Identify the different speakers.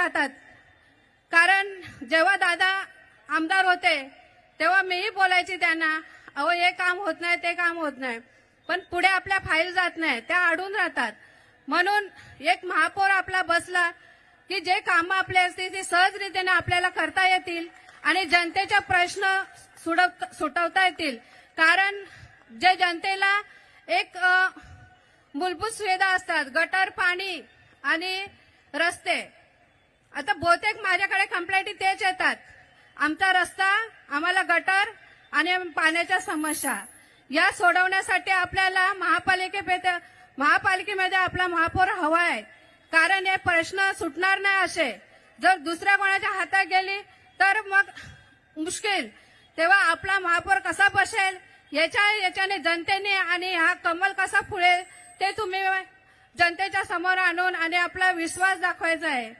Speaker 1: राहतात. कारण जेव्हा दादा आमदार होते तेव्हा मीही बोलायची त्यांना, अहो हे काम होत नाही, ते काम होत नाही, पण पुढे आपल्या फाईल जात नाही, त्या अडून राहतात. म्हणून एक महापौर आपला बसला की जे कामं आपले असतील ती सहजरीतीने आपल्याला करता येतील आणि जनतेचे प्रश्न सुटवता येतील. कारण जे जनतेला एक मूलभूत सुविधा असतात, गटर, पाणी आणि रस्ते. आता बहुतेक माझ्याकडे कंप्लेंटी तेच येतात, आमचा रस्ता, आम्हाला गटर आणि पाण्याच्या समस्या या सोडवण्यासाठी आपल्याला महापालिकेमध्ये आपला महापौर हवा आहे. कारण हे प्रश्न सुटणार नाही असे. जर दुसऱ्या कोणाच्या हातात गेली तर मग मुश्किल. तेव्हा आपला महापौर कसा बसेल याच्याने जनतेने आणि हा कमल कसा फुलेल ते तुम्ही जनतेच्या समोर आणून आणि आपला विश्वास दाखवायचा आहे.